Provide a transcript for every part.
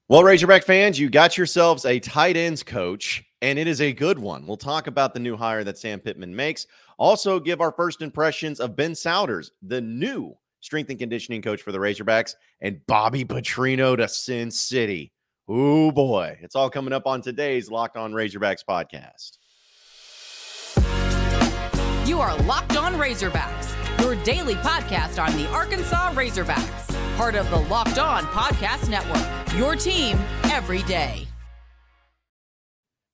Well, Razorback fans, you got yourselves a tight ends coach, and it is a good one. We'll talk about the new hire that Sam Pittman makes. Also, give our first impressions of Ben Souders, the new strength and conditioning coach for the Razorbacks, and Bobby Petrino to Sin City. Oh, boy. It's all coming up on today's Locked On Razorbacks podcast. You are Locked On Razorbacks, your daily podcast on the Arkansas Razorbacks. Part of the Locked On Podcast Network, your team every day.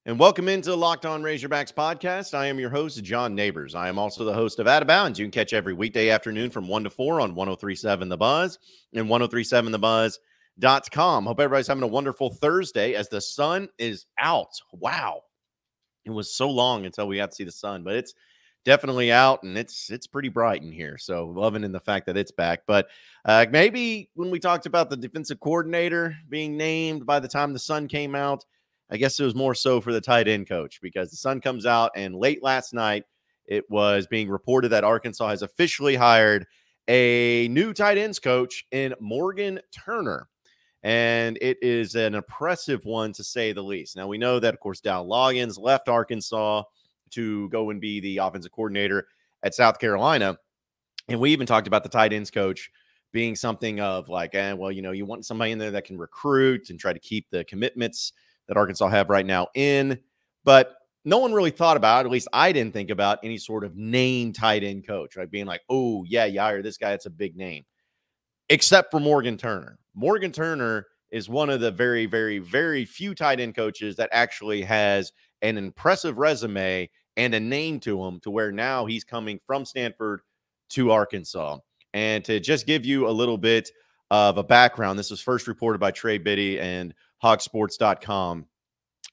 And welcome into Locked On Razorbacks podcast. I am your host, John Neighbors. I am also the host of Out of Bounds. You can catch every weekday afternoon from 1 to 4 on 103.7 The Buzz and 103.7thebuzz.com. Hope everybody's having a wonderful Thursday as the sun is out. Wow. It was so long until we got to see the sun, but it's definitely out, and it's pretty bright in here. So loving in the fact that it's back. But maybe when we talked about the defensive coordinator being named by the time the sun came out, I guess it was more so for the tight end coach, because the sun comes out, and late last night it was being reported that Arkansas has officially hired a new tight ends coach in Morgan Turner. And it is an impressive one, to say the least. Now, we know that, of course, Dow Loggins left Arkansas to go and be the offensive coordinator at South Carolina. And we even talked about the tight ends coach being something of like, you want somebody in there that can recruit and try to keep the commitments that Arkansas have right now in. But no one really thought about, at least I didn't think about, any sort of name tight end coach, right? Being like, oh, yeah, you hire this guy, it's a big name. Except for Morgan Turner. Morgan Turner is one of the very, very, very few tight end coaches that actually has an impressive resume and a name to him, to where now he's coming from Stanford to Arkansas. And to just give you a little bit of a background, this was first reported by Trey Biddy and hogsports.com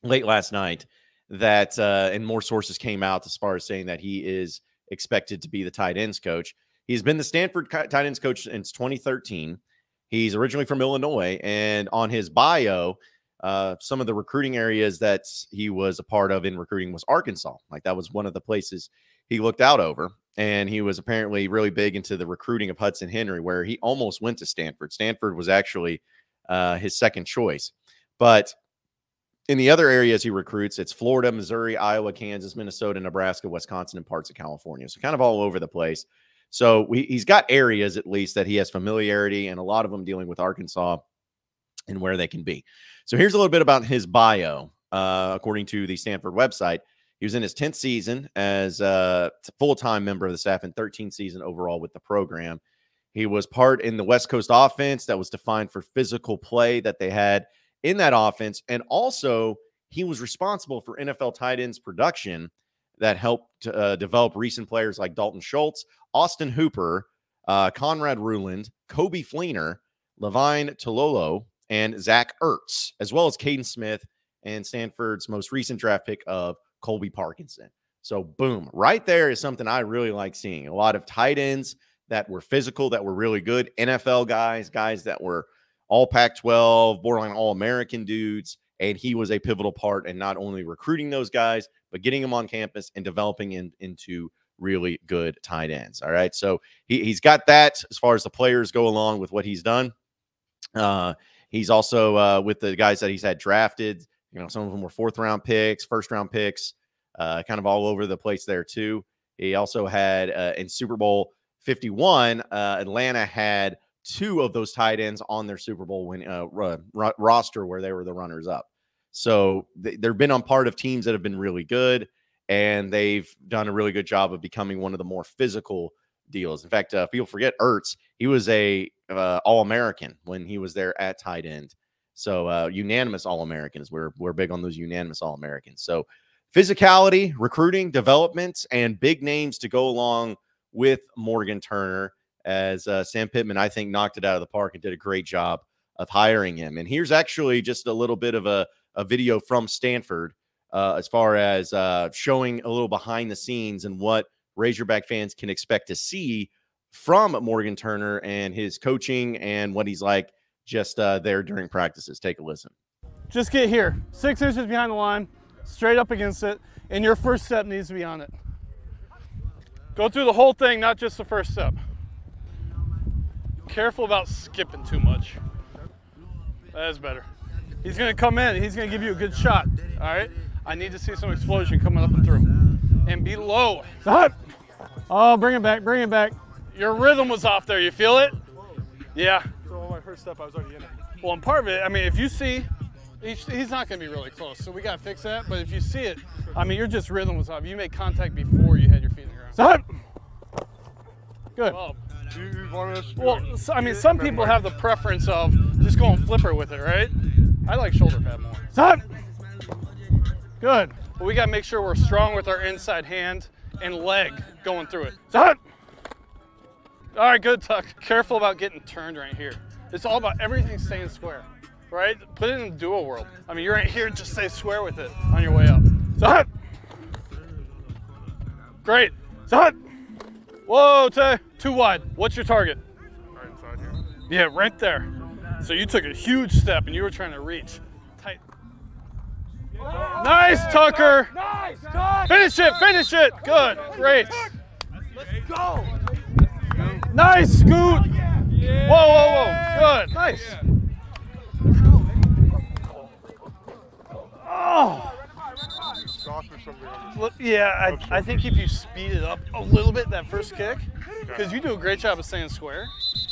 late last night, that and more sources came out as far as saying that he is expected to be the tight ends coach. He's been the Stanford tight ends coach since 2013. He's originally from Illinois, and on his bio, some of the recruiting areas that he was a part of in recruiting was Arkansas. Like, that was one of the places he looked out over. And he was apparently really big into the recruiting of Hudson Henry, where he almost went to Stanford. Stanford was actually his second choice. But in the other areas he recruits, it's Florida, Missouri, Iowa, Kansas, Minnesota, Nebraska, Wisconsin, and parts of California. So kind of all over the place. So he's got areas, at least, that he has familiarity, and a lot of them dealing with Arkansas and where they can be. So here's a little bit about his bio. According to the Stanford website, he was in his 10th season as a full-time member of the staff and 13th season overall with the program. He was part in the West Coast offense that was defined for physical play that they had in that offense. And also, he was responsible for NFL tight ends production that helped develop recent players like Dalton Schultz, Austin Hooper, Conrad Ruland, Kobe Fleener, Levine Tololo, and Zach Ertz, as well as Caden Smith and Stanford's most recent draft pick of Colby Parkinson. So, boom, right there is something I really like seeing. A lot of tight ends that were physical, that were really good, NFL guys that were all Pac-12, borderline All-American dudes, and he was a pivotal part in not only recruiting those guys, but getting them on campus and developing into really good tight ends. All right, so he's got that as far as the players go along with what he's done. He's also with the guys that he's had drafted. You know, some of them were fourth-round picks, first-round picks, kind of all over the place there too. He also had in Super Bowl 51, Atlanta had two of those tight ends on their Super Bowl roster where they were the runners-up. So they've been on part of teams that have been really good, and they've done a really good job of becoming one of the more physical deals. In fact, people forget Ertz. He was a All-American when he was there at tight end. So unanimous All-Americans. We're big on those unanimous All-Americans. So physicality, recruiting, development, and big names to go along with Morgan Turner, as Sam Pittman, I think, knocked it out of the park and did a great job of hiring him. And here's actually just a little bit of a video from Stanford as far as showing a little behind the scenes and what Razorback fans can expect to see from Morgan Turner and his coaching and what he's like just there during practices. Take a listen. Just get here, 6 inches behind the line, straight up against it, and your first step needs to be on it. Go through the whole thing, not just the first step. Careful about skipping too much. That is better. He's going to come in. He's going to give you a good shot. All right? I need to see some explosion coming up and through. And be low. Stop. Oh, bring it back. Bring it back. Your rhythm was off there. You feel it? Yeah. So on my first step, I was already in it. Well, and part of it, I mean, if you see, he's not going to be really close. So we got to fix that. But if you see it, I mean, your just rhythm was off. You made contact before you had your feet in the ground. Stop. Good. Well, you wanted us to do Well, it. so, I mean, some people have the preference of just going flipper with it, right? I like shoulder pad more. Stop. Good. But we got to make sure we're strong with our inside hand and leg going through it. Stop. All right, good, Tuck. Careful about getting turned right here. It's all about everything staying square, right? Put it in the duo world. I mean, you're right here, just stay square with it on your way up. Stop. Great. Stop. Whoa, too wide. What's your target? Right inside here. Yeah, right there. So you took a huge step and you were trying to reach. Tight. Nice, Tucker. Nice, Tuck! Finish it, finish it. Good, great. Let's go! Nice, Scoot. Whoa, whoa, whoa. Good, nice. Oh. Stop or something on this. Look, yeah, I think if you speed it up a little bit, that first kick, because you do a great job of staying square,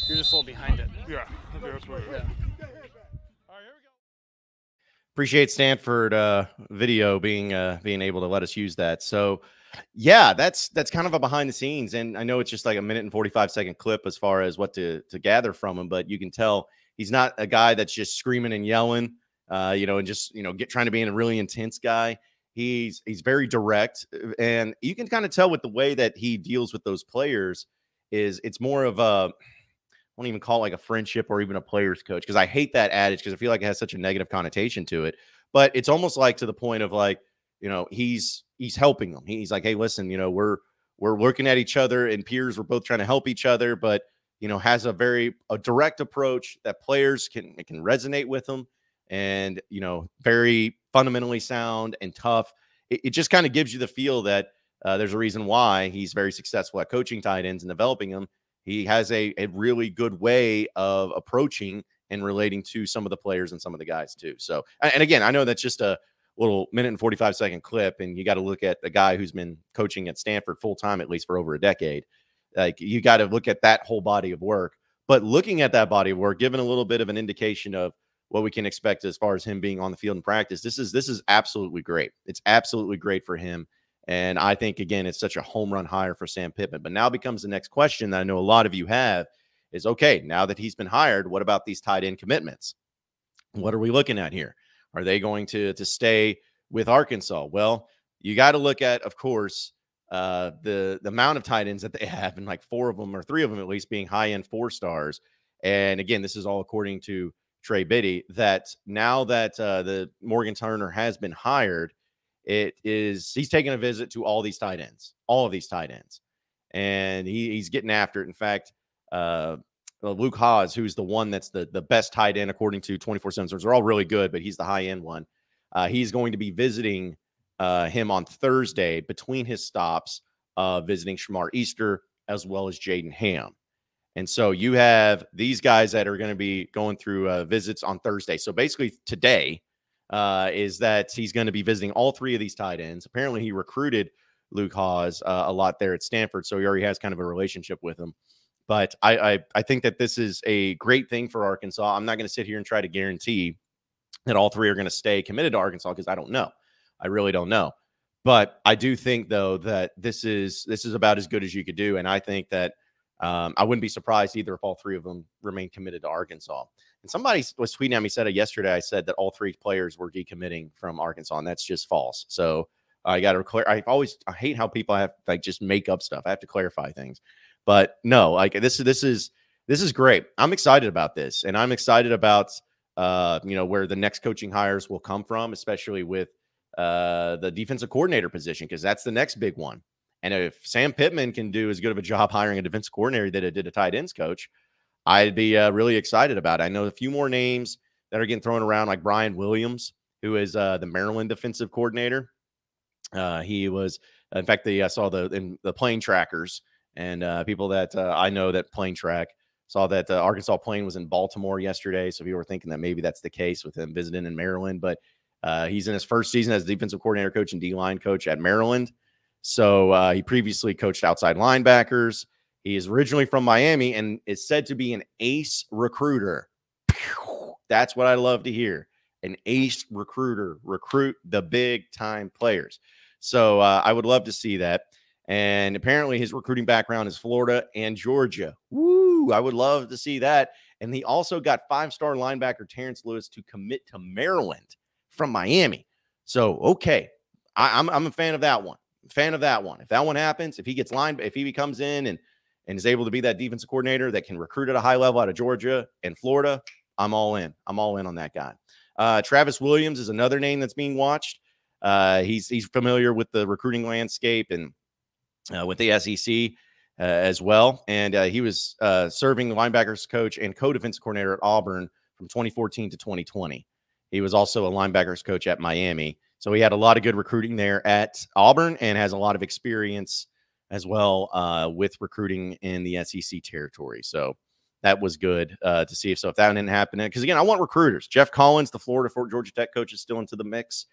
you're just a little behind it. Yeah, okay, that's what it is. Yeah. Appreciate Stanford video being able to let us use that. So yeah, that's kind of a behind the scenes, and I know it's just like a 1 and 45-second clip as far as what to gather from him, but you can tell he's not a guy that's just screaming and yelling, and just trying to be a really intense guy. He's very direct, and you can kind of tell with the way that he deals with those players it's more of a, I won't even call it like a friendship or even a player's coach, because I hate that adage because I feel like it has such a negative connotation to it. But it's almost like to the point of like, he's helping them. He's like, hey, listen, we're looking at each other and peers. We're both trying to help each other, but has a direct approach that players can resonate with them, and very fundamentally sound and tough. It just kind of gives you the feel that there's a reason why he's very successful at coaching tight ends and developing them. He has a really good way of approaching and relating to some of the players and some of the guys too. So, and again, I know that's just a little 1 and 45-second clip, and you got to look at the guy who's been coaching at Stanford full time, at least for over a decade. Like, you got to look at that whole body of work, but looking at that body of work, giving a little bit of an indication of what we can expect as far as him being on the field in practice. This is absolutely great. It's absolutely great for him. And I think, again, it's such a home run hire for Sam Pittman. But now becomes the next question that I know a lot of you have is, okay, now that he's been hired, what about these tight end commitments? What are we looking at here? Are they going to stay with Arkansas? Well, you got to look at, of course, the amount of tight ends that they have, and like 4 of them or 3 of them at least being high-end 4-stars. And again, this is all according to Trey Biddy, that now that the Morgan Turner has been hired, he's taking a visit to all of these tight ends, and he's getting after it. In fact, Luke Haas, who's the one that's the best tight end according to 24/7, they're all really good, but he's the high end one. He's going to be visiting him on Thursday between his stops, visiting Shamar Easter as well as Jaden Ham. And so you have these guys that are going to be going through visits on Thursday. So basically today is that he's going to be visiting all 3 of these tight ends. Apparently he recruited Luke Haas a lot there at Stanford, so he already has kind of a relationship with him. But I think that this is a great thing for Arkansas. I'm not going to sit here and try to guarantee that all 3 are going to stay committed to Arkansas, because I don't know. I really don't know. But I do think, though, that this is about as good as you could do. And I think that I wouldn't be surprised either if all 3 of them remain committed to Arkansas. And somebody was tweeting at me, said it yesterday. I said that all 3 players were decommitting from Arkansas, and that's just false. So I got to clear. I hate how people have just make up stuff. I have to clarify things. But no, this is great. I'm excited about this, and I'm excited about where the next coaching hires will come from, especially with the defensive coordinator position, because that's the next big one. And if Sam Pittman can do as good of a job hiring a defensive coordinator that it did a tight ends coach, I'd be really excited about it. I know a few more names that are getting thrown around, like Brian Williams, who is the Maryland defensive coordinator. He was, in fact, I saw in the plane trackers, and people that I know that plane track. Saw that Arkansas plane was in Baltimore yesterday, so we were thinking that maybe that's the case with him visiting in Maryland. But he's in his first season as defensive coordinator coach and D-line coach at Maryland. So he previously coached outside linebackers. He is originally from Miami and is said to be an ace recruiter. That's what I love to hear. An ace recruiter, recruit the big-time players. So I would love to see that. And apparently his recruiting background is Florida and Georgia. Woo! I would love to see that. And he also got 5-star linebacker Terrence Lewis to commit to Maryland from Miami. So, okay, I'm a fan of that one. Fan of that one. If that one happens, if he gets if he comes in and is able to be that defensive coordinator that can recruit at a high level out of Georgia and Florida, I'm all in. I'm all in on that guy. Travis Williams is another name that's being watched. He's familiar with the recruiting landscape and with the SEC as well. And he was serving the linebackers coach and co-defensive coordinator at Auburn from 2014 to 2020. He was also a linebackers coach at Miami. So he had a lot of good recruiting there at Auburn and has a lot of experience as well with recruiting in the SEC territory. So that was good to see. So if that didn't happen, because again, I want recruiters. Jeff Collins, the Florida Georgia Tech coach, is still into the mix.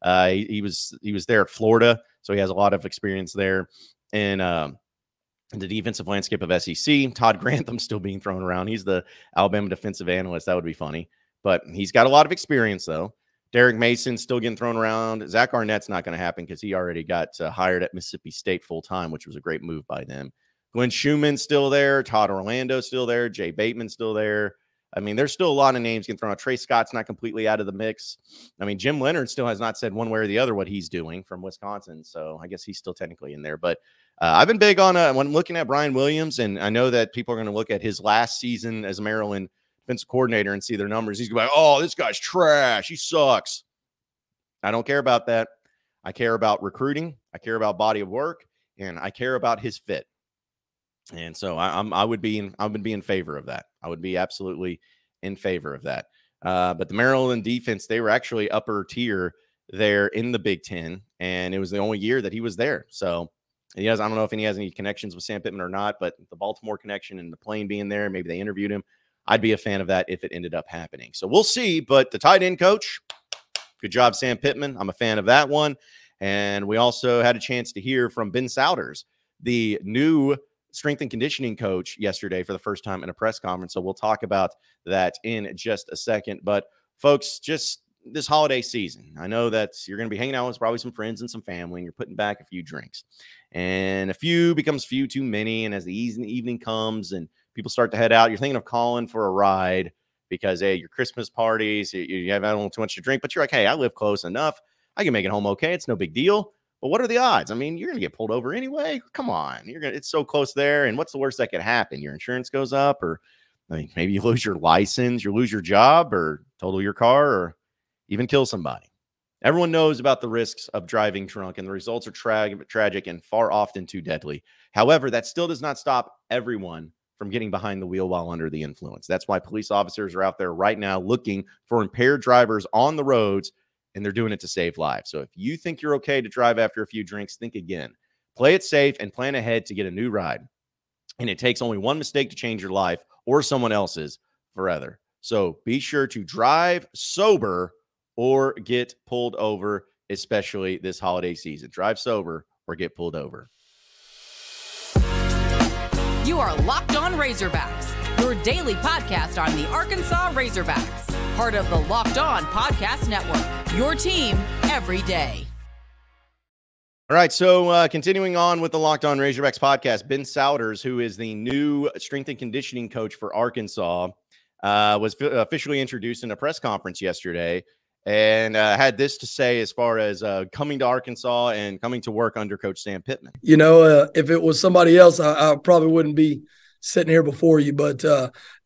He was there at Florida, so he has a lot of experience there. And the defensive landscape of SEC. Todd Grantham still being thrown around. He's the Alabama defensive analyst. That would be funny. But he's got a lot of experience, though. Derek Mason still getting thrown around. Zach Arnett's not going to happen because he already got hired at Mississippi State full-time, which was a great move by them. Glenn Schumann's still there. Todd Orlando's still there. Jay Bateman's still there. I mean, there's still a lot of names getting thrown out. Trey Scott's not completely out of the mix. I mean, Jim Leonard still has not said one way or the other what he's doing from Wisconsin, so I guess he's still technically in there. But I've been big on when looking at Brian Williams, and I know that people are going to look at his last season as Maryland defensive coordinator and see their numbers. He's going to be like, oh, this guy's trash. He sucks. I don't care about that. I care about recruiting. I care about body of work, and I care about his fit. And so I would be in favor of that. I would be absolutely in favor of that. But the Maryland defense, they were actually upper tier there in the Big Ten, and it was the only year that he was there. So I don't know if he has any connections with Sam Pittman or not, but the Baltimore connection and the plane being there, maybe they interviewed him. I'd be a fan of that if it ended up happening. So we'll see. But the tight end coach, good job, Sam Pittman. I'm a fan of that one. And we also had a chance to hear from Ben Souders, the new strength and conditioning coach, yesterday for the first time in a press conference. So we'll talk about that in just a second. But folks, just this holiday season, I know that you're going to be hanging out with probably some friends and some family, and you're putting back a few drinks, and a few becomes few too many. And as the evening comes and people start to head out, you're thinking of calling for a ride because, hey, your Christmas parties, you have too much to drink, but you're like, hey, I live close enough. I can make it home okay. It's no big deal. But what are the odds? I mean, you're going to get pulled over anyway. Come on. It's so close there. And what's the worst that could happen? Your insurance goes up, or I mean, maybe you lose your license, you lose your job, or total your car, or even kill somebody. Everyone knows about the risks of driving drunk, and the results are tragic and far often too deadly. However, that still does not stop everyone from getting behind the wheel while under the influence. That's why police officers are out there right now looking for impaired drivers on the roads, and they're doing it to save lives. So if you think you're okay to drive after a few drinks, think again. Play it safe and plan ahead to get a new ride. And it takes only one mistake to change your life or someone else's forever. So be sure to drive sober or get pulled over, especially this holiday season. Drive sober or get pulled over. You are Locked On Razorbacks, your daily podcast on the Arkansas Razorbacks. Part of the Locked On Podcast Network, your team every day. All right, so continuing on with the Locked On Razorbacks podcast, Ben Souders, who is the new strength and conditioning coach for Arkansas, was officially introduced in a press conference yesterday and had this to say as far as coming to Arkansas and coming to work under Coach Sam Pittman. You know, if it was somebody else, I probably wouldn't be sitting here before you, but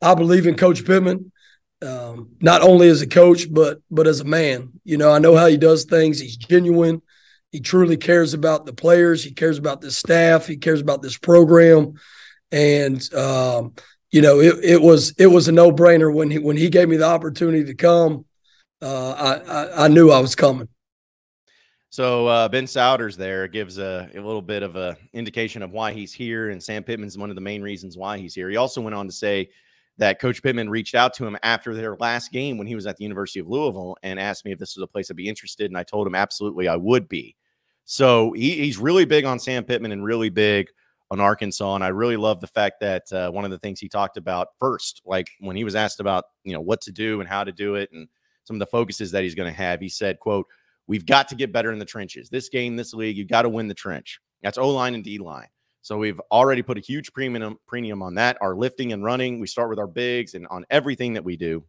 I believe in Coach Pittman. Not only as a coach, but as a man. You know, I know how he does things. He's genuine. He truly cares about the players. He cares about the staff. He cares about this program. And, you know, it was a no-brainer when he gave me the opportunity to come. I knew I was coming. So Ben Souders there gives a little bit of a indication of why he's here, and Sam Pittman's one of the main reasons why he's here. He also went on to say that Coach Pittman reached out to him after their last game when he was at the University of Louisville and asked me if this was a place I'd be interested, and I told him absolutely I would be. So he's really big on Sam Pittman and really big on Arkansas, and I really love the fact that one of the things he talked about first, like when he was asked about what to do and how to do it and some of the focuses that he's going to have, he said, quote, "We've got to get better in the trenches. This game, this league, you've got to win the trench." That's O-line and D-line. So we've already put a huge premium on that. Our lifting and running, we start with our bigs and on everything that we do.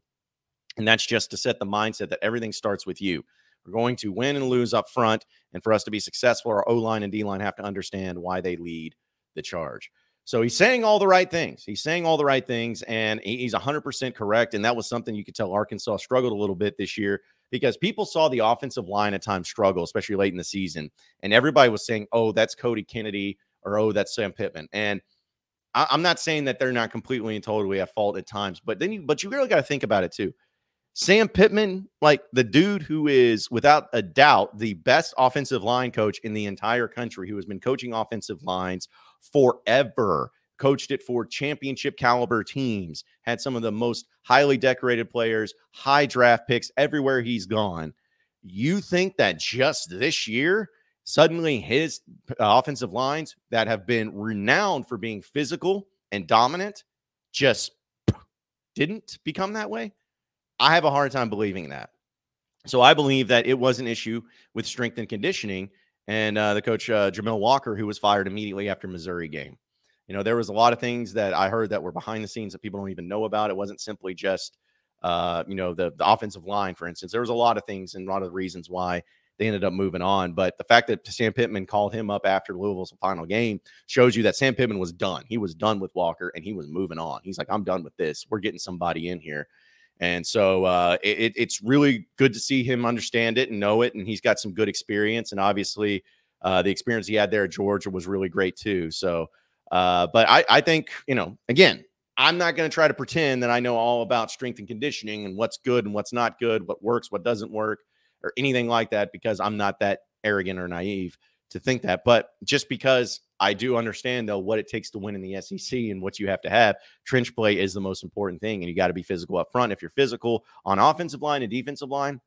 And that's just to set the mindset that everything starts with you. We're going to win and lose up front. And for us to be successful, our O-line and D-line have to understand why they lead the charge. So he's saying all the right things. He's saying all the right things, and he's 100% correct. And that was something you could tell Arkansas struggled a little bit this year, because people saw the offensive line at times struggle, especially late in the season. And everybody was saying, oh, that's Cody Kennedy, or oh, that's Sam Pittman. And I'm not saying that they're not completely and totally at fault at times, but you really got to think about it too. Sam Pittman, like the dude who is without a doubt the best offensive line coach in the entire country, who has been coaching offensive lines forever, coached it for championship caliber teams, had some of the most highly decorated players, high draft picks everywhere he's gone. You think that just this year, suddenly his offensive lines that have been renowned for being physical and dominant just didn't become that way? I have a hard time believing that. So I believe that it was an issue with strength and conditioning, and the coach, Jamil Walker, who was fired immediately after Missouri game. There was a lot of things that I heard that were behind the scenes that people don't even know about. It wasn't simply just, the offensive line, for instance. There was a lot of things and a lot of the reasons why they ended up moving on. But the fact that Sam Pittman called him up after Louisville's final game shows you that Sam Pittman was done. He was done with Walker, and he was moving on. He's like, I'm done with this. We're getting somebody in here. And so it's really good to see him understand it and know it. And he's got some good experience. And obviously the experience he had there at Georgia was really great too. So, but I think, again, I'm not going to try to pretend that I know all about strength and conditioning and what's good and what's not good, what works, what doesn't work, or anything like that, because I'm not that arrogant or naive to think that. But just because I do understand, though, what it takes to win in the SEC and what you have to have, trench play is the most important thing. And you got to be physical up front. If you're physical on offensive line and defensive line,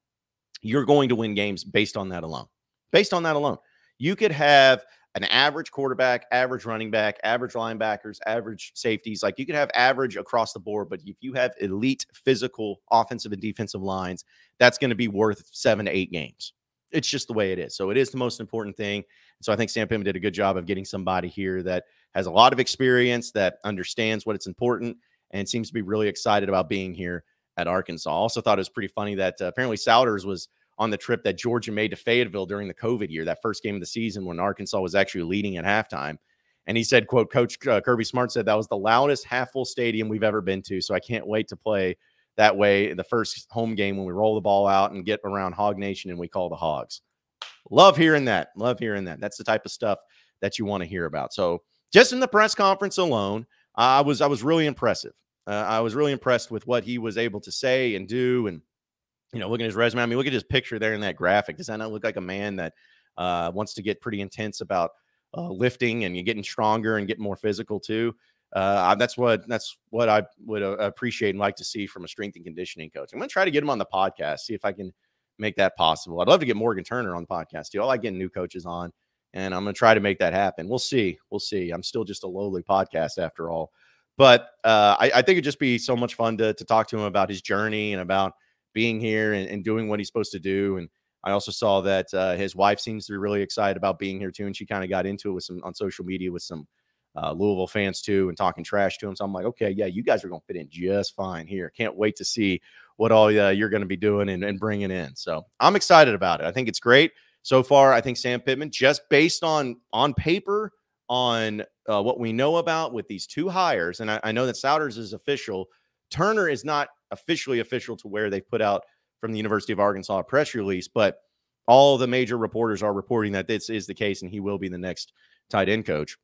you're going to win games based on that alone. Based on that alone. You could have an average quarterback, average running back, average linebackers, average safeties. Like, you could have average across the board, but if you have elite physical offensive and defensive lines, that's going to be worth 7 to 8 games. It's just the way it is. So it is the most important thing. So I think Sam Pittman did a good job of getting somebody here that has a lot of experience, that understands what it's important, and seems to be really excited about being here at Arkansas. I also thought it was pretty funny that apparently Souders was on the trip that Georgia made to Fayetteville during the COVID year, that first game of the season when Arkansas was actually leading at halftime. And he said, quote, Coach Kirby Smart said that was the loudest half-full stadium we've ever been to. So I can't wait to play that way in the first home game when we roll the ball out and get around Hog Nation and we call the Hogs. Love hearing that. Love hearing that. That's the type of stuff that you want to hear about. So just in the press conference alone, I was really impressive. I was really impressed with what he was able to say and do. And, look at his resume. I mean, look at his picture there in that graphic. Does that not look like a man that wants to get pretty intense about lifting and getting stronger and getting more physical too? That's what I would appreciate and like to see from a strength and conditioning coach. I'm going to try to get him on the podcast, see if I can make that possible. I'd love to get Morgan Turner on the podcast too. I like getting new coaches on, and I'm going to try to make that happen. We'll see. I'm still just a lowly podcast after all. But I think it'd just be so much fun to talk to him about his journey and about being here and doing what he's supposed to do. And I also saw that his wife seems to be really excited about being here too. And she kind of got into it with some on social media with some Louisville fans too, and talking trash to him. So I'm like, okay, yeah, you guys are going to fit in just fine here. Can't wait to see what all you're going to be doing and bringing in. So I'm excited about it. I think it's great. So far, I think Sam Pittman, just based on paper, on what we know about with these two hires, and I know that Souders is official. Turner is not officially official to where they put out from the University of Arkansas a press release, but all the major reporters are reporting that this is the case and he will be the next tight end coach.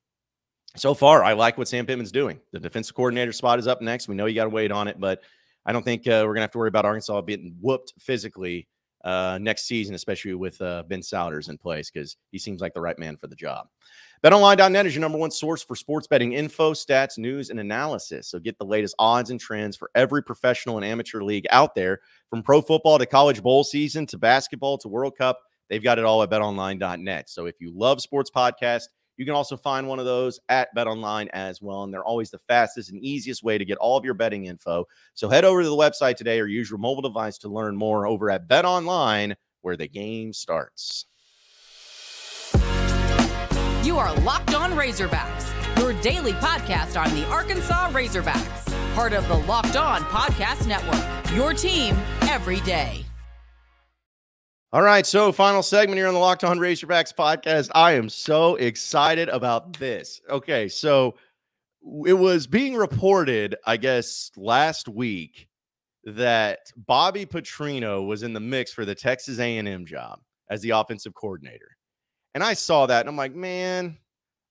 So far, I like what Sam Pittman's doing. The defensive coordinator spot is up next. We know you got to wait on it, but I don't think we're going to have to worry about Arkansas being whooped physically next season, especially with Ben Souders in place, because he seems like the right man for the job. BetOnline.net is your number one source for sports betting info, stats, news, and analysis. So get the latest odds and trends for every professional and amateur league out there, from pro football to college bowl season to basketball to World Cup. They've got it all at BetOnline.net. So if you love sports podcasts, you can also find one of those at BetOnline as well. And they're always the fastest and easiest way to get all of your betting info. So head over to the website today or use your mobile device to learn more over at BetOnline, where the game starts. You are Locked On Razorbacks, your daily podcast on the Arkansas Razorbacks, part of the Locked On Podcast Network, your team every day. All right, so final segment here on the Locked On Razorbacks podcast. I am so excited about this. Okay, so it was being reported, I guess, last week that Bobby Petrino was in the mix for the Texas A&M job as the offensive coordinator. And I saw that, and I'm like, man,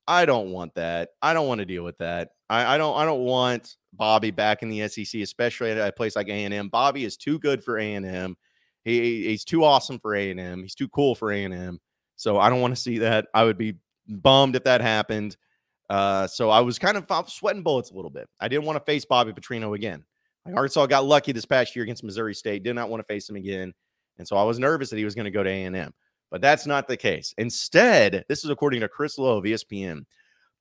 I don't want that. I don't want to deal with that. I don't want Bobby back in the SEC, especially at a place like A&M. Bobby is too good for A&M. He's too awesome for A&M. He's too cool for A&M. So I don't want to see that. I would be bummed if that happened. So I was kind of sweating bullets a little bit. I didn't want to face Bobby Petrino again. Like, Arkansas got lucky this past year against Missouri State. Did not want to face him again. And so I was nervous that he was going to go to A&M. But that's not the case. Instead, this is according to Chris Lowe of ESPN.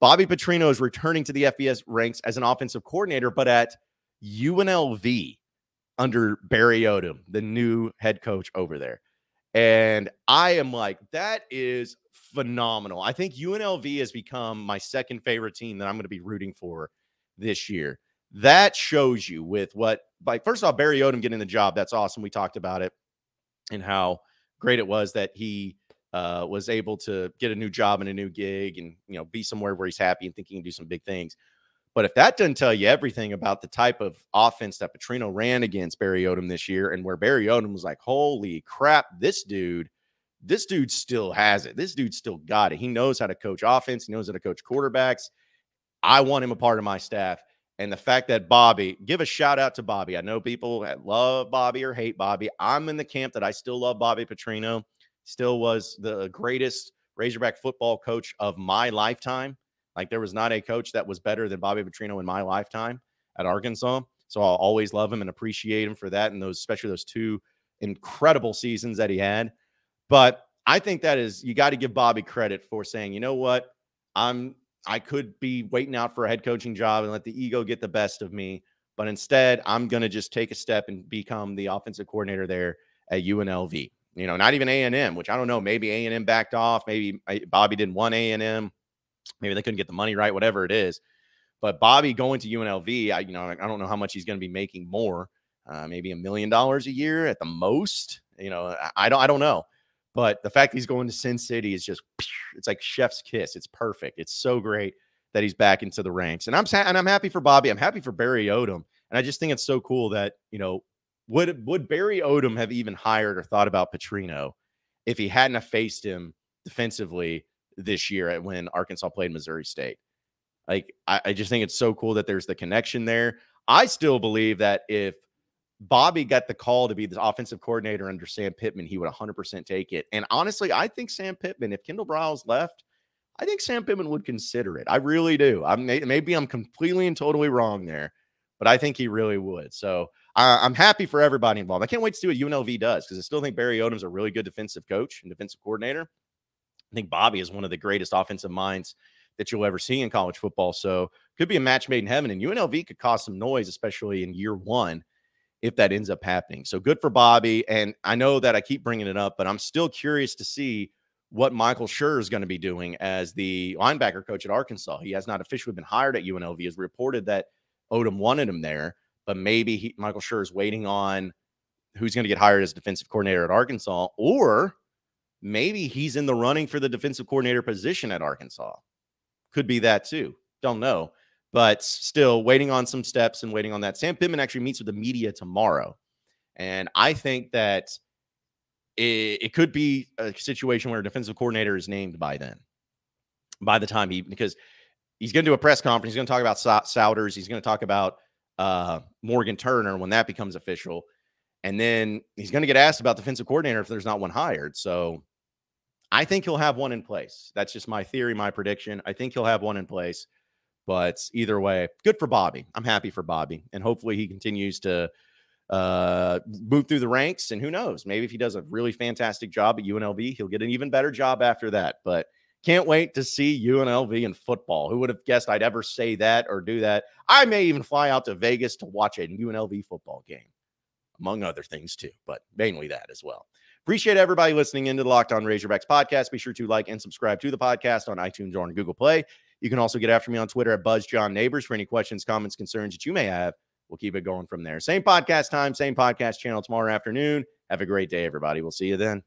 Bobby Petrino is returning to the FBS ranks as an offensive coordinator, but at UNLV under Barry Odom, the new head coach over there. And I am like, that is phenomenal. I think UNLV has become my second favorite team that I'm going to be rooting for this year. That shows you with what, like, first off, Barry Odom getting the job. That's awesome. We talked about it and how great it was that he was able to get a new job and a new gig and, you know, be somewhere where he's happy and think he can do some big things. But if that doesn't tell you everything about the type of offense that Petrino ran against Barry Odom this year, and where Barry Odom was like, holy crap, this dude still has it. This dude still got it. He knows how to coach offense. He knows how to coach quarterbacks. I want him a part of my staff. And the fact that Bobby, give a shout out to Bobby. I know people that love Bobby or hate Bobby. I'm in the camp that I still love Bobby Petrino. Still was the greatest Razorback football coach of my lifetime. Like, there was not a coach that was better than Bobby Petrino in my lifetime at Arkansas. So I'll always love him and appreciate him for that. And those, especially those two incredible seasons that he had. But I think that is, you got to give Bobby credit for saying, you know what, I could be waiting out for a head coaching job and let the ego get the best of me. But instead, I'm going to just take a step and become the offensive coordinator there at UNLV. You know, not even A&M, which I don't know. Maybe A&M backed off. Maybe Bobby didn't want A&M. Maybe they couldn't get the money right, whatever it is. But Bobby going to UNLV, I don't know how much he's going to be making more. Maybe $1 million a year at the most. You know, I don't know. But the fact that he's going to Sin City is just, it's like chef's kiss. It's perfect. It's so great that he's back into the ranks. And I'm happy for Bobby. I'm happy for Barry Odom. And I just think it's so cool that, you know, would Barry Odom have even hired or thought about Petrino if he hadn't have faced him defensively this year when Arkansas played Missouri State? Like, I just think it's so cool that there's the connection there. I still believe that if Bobby got the call to be the offensive coordinator under Sam Pittman, he would 100% take it. And honestly, I think Sam Pittman, if Kendall Briles left, I think Sam Pittman would consider it. I really do. Maybe I'm completely and totally wrong there, but I think he really would. So I'm happy for everybody involved. I can't wait to see what UNLV does, because I still think Barry Odom's a really good defensive coach and defensive coordinator. I think Bobby is one of the greatest offensive minds that you'll ever see in college football. So could be a match made in heaven, and UNLV could cause some noise, especially in year one, if that ends up happening. So good for Bobby. And I know that I keep bringing it up, but I'm still curious to see what Michael Schur is going to be doing as the linebacker coach at Arkansas. He has not officially been hired at UNLV. It's reported that Odom wanted him there, but maybe Michael Schur is waiting on who's going to get hired as defensive coordinator at Arkansas, or maybe he's in the running for the defensive coordinator position at Arkansas. Could be that too. Don't know. But still waiting on some steps and waiting on that. Sam Pittman actually meets with the media tomorrow. And I think that it could be a situation where a defensive coordinator is named by then. By the time because he's going to do a press conference. He's going to talk about Souders. He's going to talk about Morgan Turner when that becomes official. And then he's going to get asked about defensive coordinator if there's not one hired. So I think he'll have one in place. That's just my theory, my prediction. I think he'll have one in place. But either way, good for Bobby. I'm happy for Bobby. And hopefully he continues to move through the ranks. And who knows, maybe if he does a really fantastic job at UNLV, he'll get an even better job after that. But can't wait to see UNLV in football. Who would have guessed I'd ever say that or do that? I may even fly out to Vegas to watch a UNLV football game, among other things too, but mainly that as well. Appreciate everybody listening into the Locked On Razorbacks podcast. Be sure to like and subscribe to the podcast on iTunes or on Google Play. You can also get after me on Twitter at BuzzJohnNeighbors for any questions, comments, concerns that you may have. We'll keep it going from there. Same podcast time, same podcast channel tomorrow afternoon. Have a great day, everybody. We'll see you then.